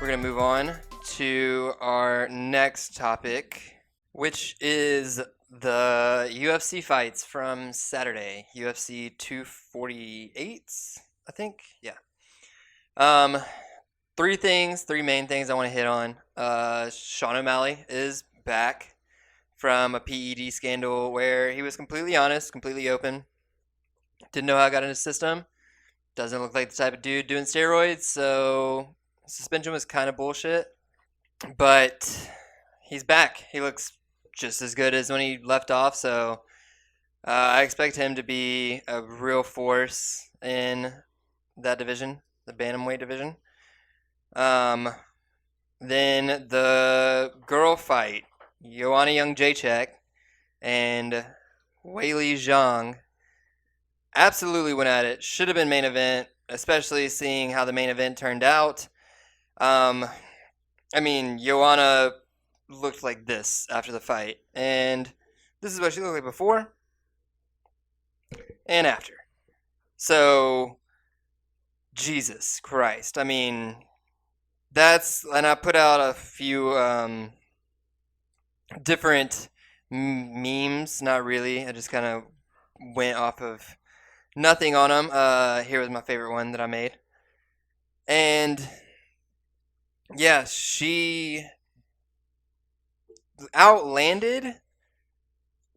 we're going to move on to our next topic, which is the UFC fights from Saturday. UFC 248, I think. Yeah. Um, three main things I want to hit on. Sean O'Malley is back from a PED scandal where he was completely honest, completely open. Didn't know how it got in his system. Doesn't look like the type of dude doing steroids, so suspension was kind of bullshit. But he's back. He looks just as good as when he left off, so I expect him to be a real force in that division, the bantamweight division. Then the girl fight, Joanna Jędrzejczyk and Weili Zhang absolutely went at it. Should have been main event, especially seeing how the main event turned out. Joanna looked like this after the fight, and this is what she looked like before and after. So, Jesus Christ. And I put out a few different memes, not really. I just kind of went off of nothing on them. Here was my favorite one that I made. And yeah, she outlanded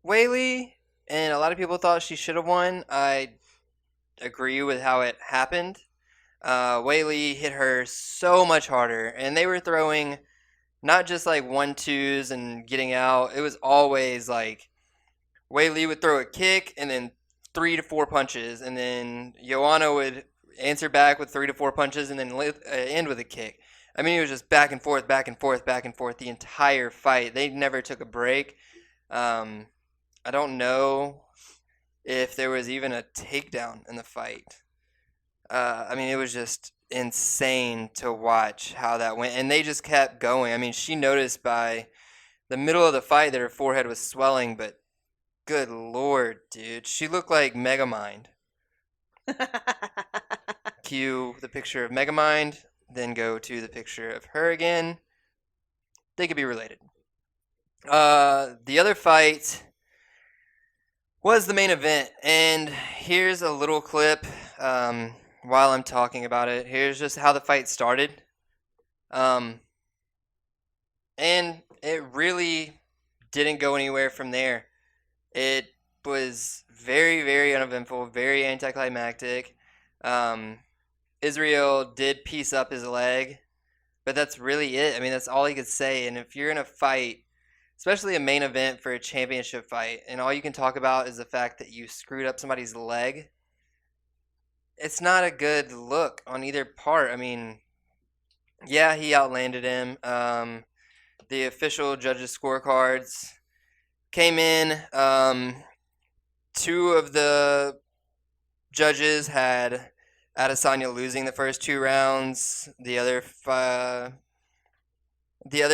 Weili, and a lot of people thought she should have won. I agree with how it happened. Weili hit her so much harder, and they were throwing not just like 1-2s and getting out. It was always like Weili would throw a kick and then 3 to 4 punches, and then Joanna would answer back with 3 to 4 punches and then end with a kick. It was just back and forth, back and forth, back and forth the entire fight. They never took a break. I don't know if there was even a takedown in the fight. It was just insane to watch how that went. And they just kept going. She noticed by the middle of the fight that her forehead was swelling, but good Lord, dude. She looked like Megamind. Cue the picture of Megamind, then go to the picture of her again. They could be related. The other fight was the main event, and here's a little clip while I'm talking about it. Here's just how the fight started. And it really didn't go anywhere from there. It was very, very uneventful, very anticlimactic. Israel did piece up his leg, but that's really it. That's all he could say. And if you're in a fight, especially a main event for a championship fight, and all you can talk about is the fact that you screwed up somebody's leg, it's not a good look on either part. Yeah, he outlanded him. The official judges' scorecards came in. 2 of the judges had Adesanya losing the first 2 rounds. The other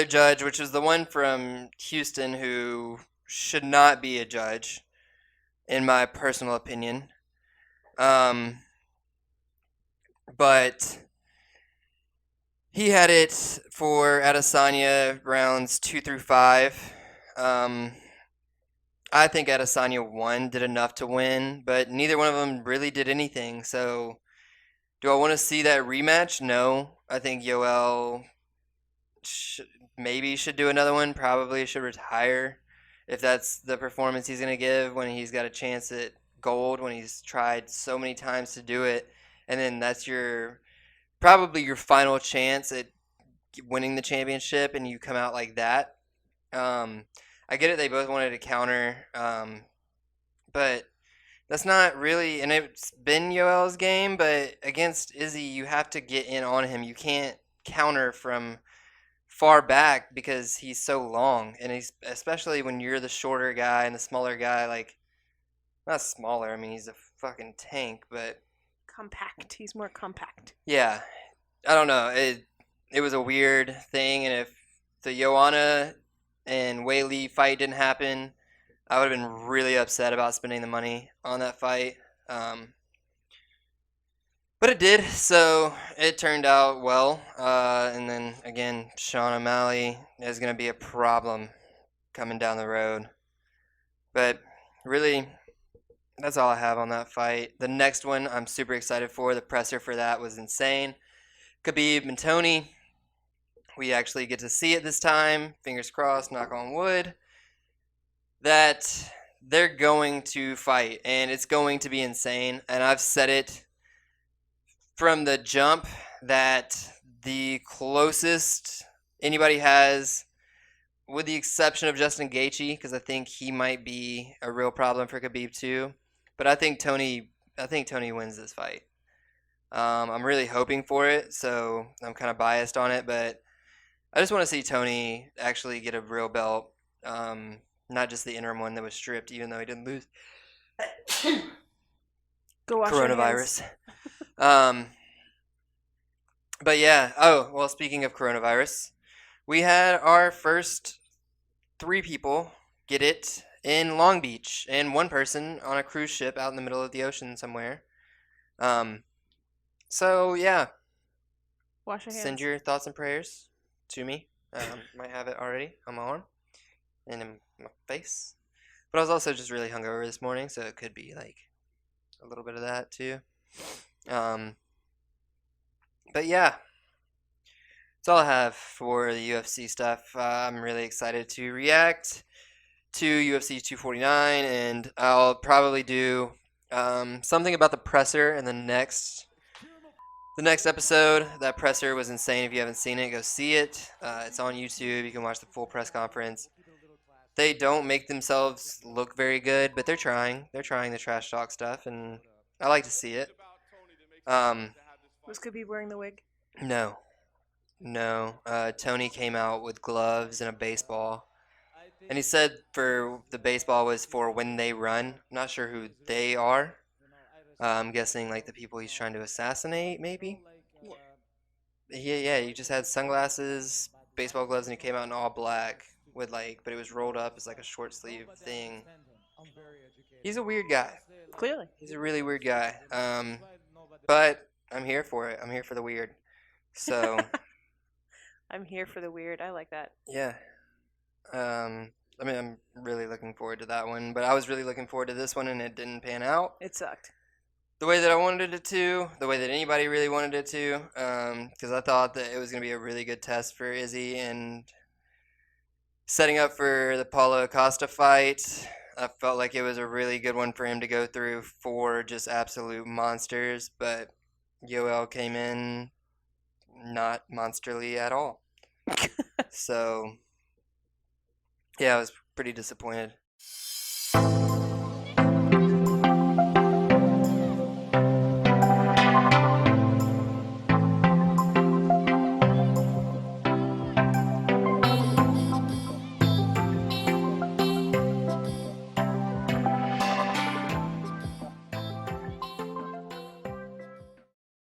judge, which was the one from Houston, who should not be a judge, in my personal opinion. But he had it for Adesanya rounds 2 through 5. I think Adesanya won, did enough to win, but neither one of them really did anything. So, do I want to see that rematch? No. I think Yoel maybe should do another one. Probably should retire if that's the performance he's going to give when he's got a chance at gold, when he's tried so many times to do it. And then that's probably your final chance at winning the championship, and you come out like that. I get it, they both wanted to counter, but that's not really, and it's been Yoel's game, but against Izzy, you have to get in on him. You can't counter from far back because he's so long, and he's, especially when you're the shorter guy and the smaller guy, like, not smaller, he's a fucking tank, but compact. He's more compact. Yeah, I don't know. It was a weird thing, and if the Joanna and Weili fight didn't happen, I would have been really upset about spending the money on that fight. But But it did, so it turned out well. And then again, Sean O'Malley is going to be a problem coming down the road. But really, that's all I have on that fight. The next one I'm super excited for. The presser for that was insane. Khabib and Tony. We actually get to see it this time. Fingers crossed, knock on wood. That they're going to fight, and it's going to be insane. And I've said it from the jump that the closest anybody has, with the exception of Justin Gaethje, because I think he might be a real problem for Khabib too. But I think Tony wins this fight. I'm really hoping for it, so I'm kind of biased on it, but I just want to see Tony actually get a real belt, not just the interim one that was stripped, even though he didn't lose Go wash your hands. coronavirus. Um, but yeah. Oh well, speaking of coronavirus, we had our first 3 people get it in Long Beach, and one person on a cruise ship out in the middle of the ocean somewhere. Um, so yeah, Wash your send hands. your thoughts and prayers to me. Might have it already on my arm and in my face. But I was also just really hungover this morning, so it could be like a little bit of that too. Um, but yeah, that's all I have for the UFC stuff. I'm really excited to react to UFC 249, and I'll probably do something about the presser in the next episode. That presser was insane. If you haven't seen it, go see it. It's on YouTube. You can watch the full press conference. They don't make themselves look very good, but they're trying. They're trying the trash talk stuff, and I like to see it. Um, Was Khabib wearing the wig? no, no. Tony came out with gloves and a baseball, and he said for the baseball was for when they run. I'm not sure who they are. I'm guessing like the people he's trying to assassinate, maybe. Yeah, he just had sunglasses, baseball gloves, and he came out in all black with like, but it was rolled up as like a short sleeve thing. He's a weird guy. Clearly. He's a really weird guy. But I'm here for it. I'm here for the weird. So I'm here for the weird. I like that. yeah. I mean, I'm really looking forward to that one, but I was really looking forward to this one, and it didn't pan out It sucked. the way that I wanted it to, the way that anybody really wanted it to, because I thought that it was going to be a really good test for Izzy and setting up for the Paulo Acosta fight. I felt like it was a really good one for him to go through 4 just absolute monsters, but Yoel came in not monsterly at all. So, yeah, I was pretty disappointed.